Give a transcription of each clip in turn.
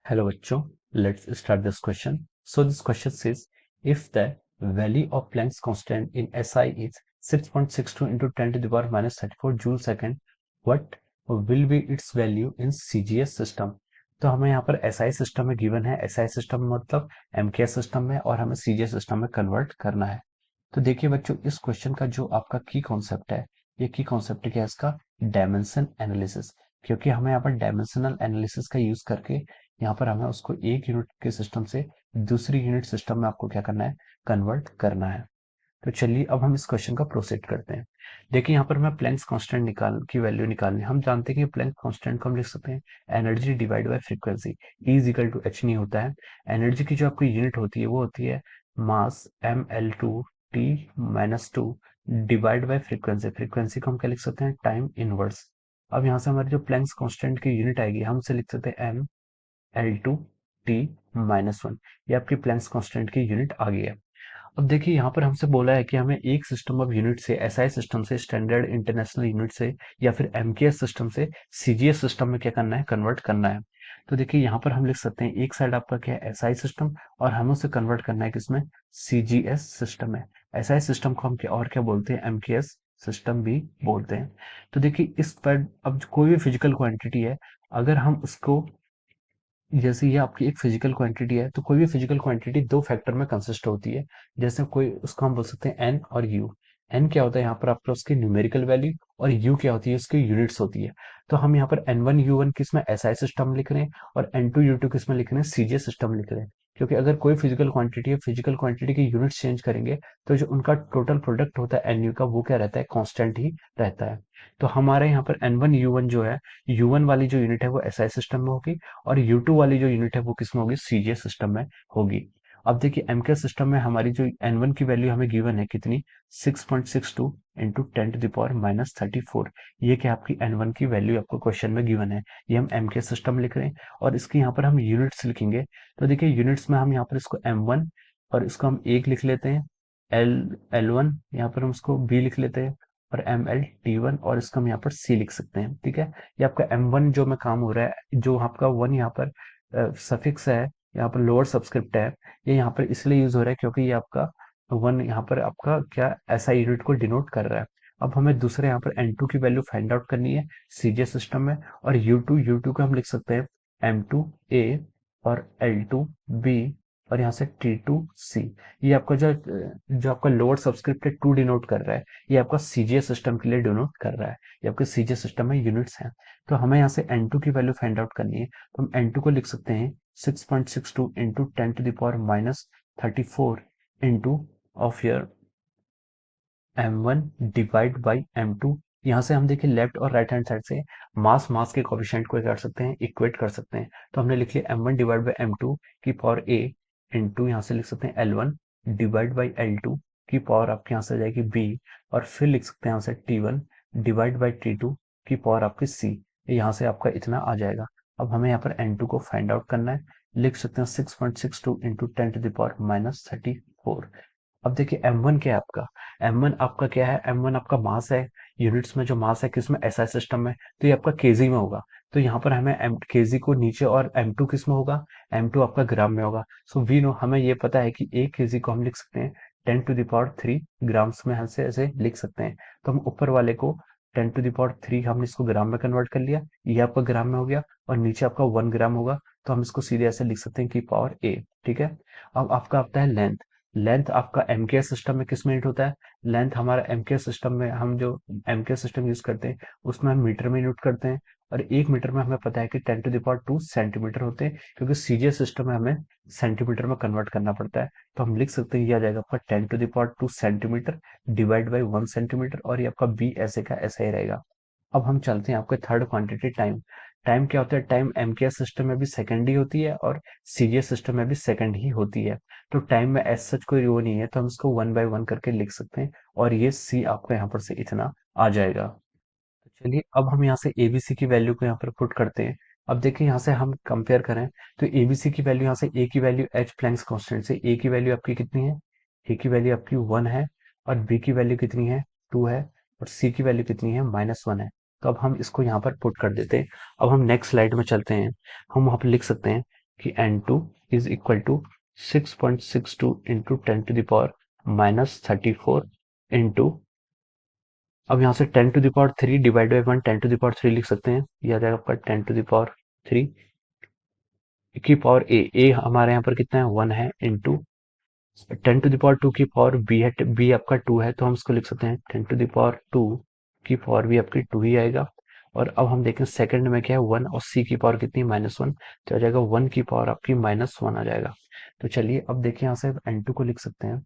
Hello bachcho, let's start this question. So this question says, if the value of Planck's constant in SI is 6.62 into 10 to the power minus 34 joule second, what will be its value in CGS system? तो हमें यहाँ पर SI system में given है, SI system मतलब MKS system में, और हमें CGS सिस्टम में कन्वर्ट करना है। तो देखिए बच्चों, इस क्वेश्चन का जो आपका की कॉन्सेप्ट है, ये की कॉन्सेप्ट क्या है इसका? Dimension analysis. क्योंकि हमें यहाँ पर डायमेंशनल एनालिसिस का यूज करके यहाँ पर हमें उसको एक यूनिट के सिस्टम से दूसरी यूनिट सिस्टम में आपको क्या करना है? कन्वर्ट करना है। तो चलिए अब हम इस क्वेश्चन का प्रोसीड करते हैं। देखिए यहाँ पर हमें प्लैंक्स कांस्टेंट निकाल की वैल्यू निकालनी है। हम जानते हैं कि प्लैंक कांस्टेंट को हम लिख सकते हैं energy divide by frequency, E is equal to h नहीं होता है। एनर्जी की जो आपकी यूनिट होती है वो होती है मास mL2T-2 divide by frequency. Frequency को हम क्या लिख सकते हैं? Time inverse. अब यहाँ से हमारी जो प्लैंक्स कांस्टेंट की यूनिट आएगी, हम उसे लिख सकते हैं mL2T-1। ये आपकी प्लैंक्स कांस्टेंट की यूनिट आ गई है। अब देखिए यहाँ पर हमसे बोला है कि हमें एक सिस्टम ऑफ यूनिट से, एसआई सिस्टम से, स्टैंडर्ड इंटरनेशनल यूनिट से, या फिर एमकेएस सिस्टम से सीजीएस सिस्टम में क्या करना है? कन्वर्ट करना है। तो देखिए यहाँ पर हम लिख सकते हैं, एक साइड आपका क्या है? एसआई सिस्टम, और हमें उसे कन्वर्ट करना है किसमें? सीजीएस सिस्टम में। एसआई सिस्टम को हम क्या और क्या बोलते हैं? एमकेएस सिस्टम भी बोलते हैं। तो देखिए इस पर अब कोई भी फिजिकल क्वांटिटी है, अगर हम उसको, जैसे ये आपकी एक फिजिकल क्वांटिटी है, तो कोई भी फिजिकल क्वांटिटी दो फैक्टर में कंसिस्ट होती है। जैसे कोई, उसको हम बोल सकते हैं एन और यू। एन क्या होता है यहाँ पर आपका? उसकी न्यूमेरिकल वैल्यू। और यू क्या होती है? उसकी यूनिट्स होती है। तो हम यहाँ पर N1 U1 किस में? एसआई सिस्टम लिख रहे हैं, और N2 U2 किस में लिख रहे हैं? सीजीएस सिस्टम लिख रहे हैं। क्योंकि अगर कोई फिजिकल क्वांटिटी है, फिजिकल क्वांटिटी की यूनिट्स चेंज करेंगे, तो जो उनका टोटल प्रोडक्ट होता है एन यू का, वो क्या रहता है? कांस्टेंट ही रहता है। तो हमारे यहाँ पर N1 U1 जो है, U1 वाली जो यूनिट है वो एसआई सिस्टम में होगी, और U2 वाली जो यूनिट है वो किसमें होगी? सीजीएस सिस्टम में होगी। अब देखिए एमके सिस्टम में हमारी जो N1 की वैल्यू हमें गिवन है कितनी? 6.62 into 10 to the power minus 34। ये क्या आपकी N1 की वैल्यू आपको क्वेश्चन में गिवन है। ये हम एमके सिस्टम लिख रहे हैं, और इसकी यहाँ पर हम यूनिट्स लिखेंगे। तो देखिए यूनिट्स में हम यहाँ पर इसको M1, और इसको हम एक लिख लेते हैं, L1, यहाँ पर हम उसको B लिख लेते हैं, और ML T1, और इसको हम यहाँ पर C लिख सकते हैं। ठीक है, ये आपका M1 जो में काम हो रहा है, जो आपका 1 यहाँ पर सफिक्स है, यहाँ पर लोअर सबस्क्रिप्ट है, ये यहाँ पर इसलिए यूज हो रहा है क्योंकि ये आपका 1 यहाँ पर आपका क्या ऐसा यूनिट को डिनोट कर रहा है। अब हमें दूसरे यहाँ पर N2 की वैल्यू फाइंड आउट करनी है सीजीएस सिस्टम में, और U2 को हम लिख सकते हैं M2A और L2B, और यहाँ से T2C। ये आपका जो जो आपका लोअर सबस्क्रिप्ट है 2 डिनोट कर रहा है, ये आपका सीजीएस सिस्टम के लिए डिनोट कर रहा है। ये आपके सीजीएस सिस्टम में यूनिट्स हैं। तो हमें यहाँ से N2 की वैल्यू फाइंड आउट करनी है, तो हम N2 को लिख सकते हैं 6.62 into 10 to the power minus 34 into of year M1 divide by M2। यहाँ से हम देखिए लेफ्ट और राइट हैंड साइड से मास मास के कोफिशिएंट को कर सकते हैं, इक्वेट कर सकते हैं। तो हमने लिख लिया M1 डिवाइड बाई M2 की पावर A इंटू, यहाँ से लिख सकते हैं L1 डिवाइड बाई L2 की पावर आपके यहाँ से आ जाएगी B, और फिर लिख सकते हैं यहाँ से T1 डिवाइड बाई T2 की पावर आपकी C। यहाँ से आपका इतना आ जाएगा। अब हमें यहाँ पर N2 को फाइंड आउट करना है, लिख सकते हैं 6.62 into 10 to the power minus 34। अब देखिए M1 क्या है आपका? M1 आपका क्या है? M1 आपका मास है, यूनिट्स में जो मास है किसमें? एसआई सिस्टम में, तो ये आपका केजी में होगा। तो यहाँ पर हमें केजी को नीचे, और M2 किस में होगा? M2 आपका ग्राम में होगा। सो वी नो, हमें ये पता है कि एक केजी को हम लिख सकते हैं 10 टू द पावर 3 ग्राम्स में, हमसे ऐसे लिख सकते हैं। तो हम ऊपर वाले को 10 टू द पावर 3 हमने इसको ग्राम में कन्वर्ट कर लिया, ये आपका ग्राम में हो गया, और नीचे आपका 1 ग्राम होगा, तो हम इसको सीधे ऐसे लिख सकते हैं कि पावर A। ठीक है, अब आपका आता है लेंथ। लेंथ आपका एमकेएस सिस्टम में किस में यूनिट होता है? लेंथ हमारा एमकेएस सिस्टम में, हम जो एमकेएस सिस्टम यूज करते हैं उसमें हम मीटर में यूनिट करते हैं, और एक मीटर में हमें पता है कि 10 टू द पावर 2 सेंटीमीटर होते हैं, क्योंकि सीजीएस सिस्टम में हमें सेंटीमीटर में कन्वर्ट करना पड़ता है। तो हम लिख सकते हैं ये आ जाएगा आपका 10 to the power 2 centimetre divide by 1 centimetre, और ये आपका बी ऐसे का ऐसा ही रहेगा। अब हम चलते हैं आपके थर्ड क्वांटिटी टाइम। टाइम क्या होता है? टाइम एमकेएस सिस्टम में भी सेकंड ही होती है, और सीजीएस सिस्टम में भी सेकंड ही होती है। तो टाइम में एज सच कोई वो नहीं है, तो हम इसको 1 बाय 1 करके लिख सकते हैं, और ये सी आपका यहाँ पर से इतना आ जाएगा। तो चलिए अब हम यहाँ से एबीसी की वैल्यू को यहाँ पर पुट करते हैं। अब देखिए यहाँ से हम कंपेयर करें, तो एबीसी की वैल्यू, यहाँ से ए की वैल्यू एच प्लैंक्स कांस्टेंट से ए की वैल्यू आपकी कितनी है? ए की वैल्यू आपकी 1 है, और बी की वैल्यू कितनी है? 2 है, और सी की वैल्यू कितनी है? -1 है। तो अब हम इसको यहाँ पर पुट कर देते हैं। अब हम नेक्स्ट स्लाइड में चलते हैं। हम वहाँ पर लिख सकते हैं कि N2 is equal to 6.62 into 10⁻⁻34 into, अब यहाँ से 10⁻³ डिवाइड बाई 1 10⁻³ लिख सकते हैं, यह आ जाएगा आपका 10⁻³ की पावर ए हमारे यहाँ पर कितना है 1 है, इंटू 10⁻² की पावर बी है, बी आपका 2 है तो हम इसको लिख सकते हैं 10⁻² की पावर भी आपकी 2 ही आएगा। और अब हम देखें सेकंड में क्या है 1 और सी की पावर कितनी -1, तो आ जाएगा 1 की पावर आपकी -1 आ जाएगा। तो चलिए अब देखिए यहाँ से n2 को लिख सकते हैं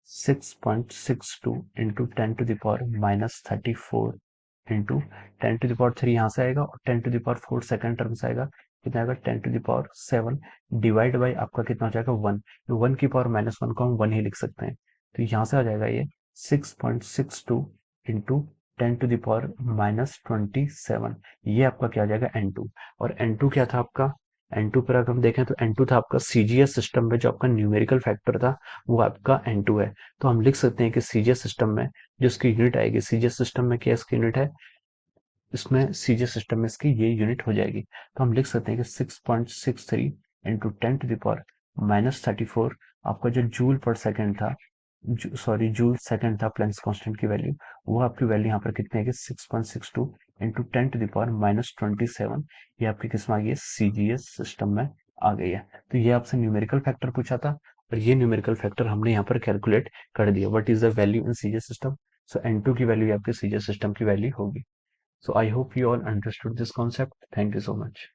6.62 इंटू 10⁻⁻34 इंटू 10⁻³ यहाँ से आएगा और 10⁻4 सेकंड टर्म से आएगा, कितना आएगा 10⁻7 डिवाइड बाई आपका कितना हो जाएगा 1, तो 1 की पावर -1 को हम 1 ही लिख सकते हैं, तो यहाँ से आ जाएगा ये 6.62 इंटू 10⁻⁻27, ये आपका क्या आ जाएगा n2। और n2 क्या था आपका, n2 पर अगर हम देखें तो n2 था आपका सीजीएस सिस्टम में जो आपका न्यूमेरिकल फैक्टर था वो आपका n2 है। तो हम लिख सकते हैं कि सीजीएस सिस्टम में जो इसकी यूनिट आएगी, सीजीएस सिस्टम में क्या इसकी यूनिट है, इसमें सीजीएस सिस्टम में इसकी ये यूनिट हो जाएगी। तो हम लिख सकते हैं कि 6.63 इंटू 10⁻⁻34 आपका जो जूल पर सेकेंड था, सॉरी जूल सेकंड था प्लैंक्स कांस्टेंट की वैल्यू, वो आपकी वैल्यू यहाँ पर कितनी है कि 6.62 इंटू 10⁻⁻27, ये आपकी किस में आ गई है, सीजीएस सिस्टम में आ गई है। तो ये आपसे न्यूमेरिकल फैक्टर पूछा था और ये न्यूमेरिकल फैक्टर हमने यहाँ पर कैलकुलेट कर दिया, what is the value in CGS system. So n2 की वैल्यू आपके सीजीएस सिस्टम की वैल्यू होगी। So I hope you all understood this concept. Thank you so much.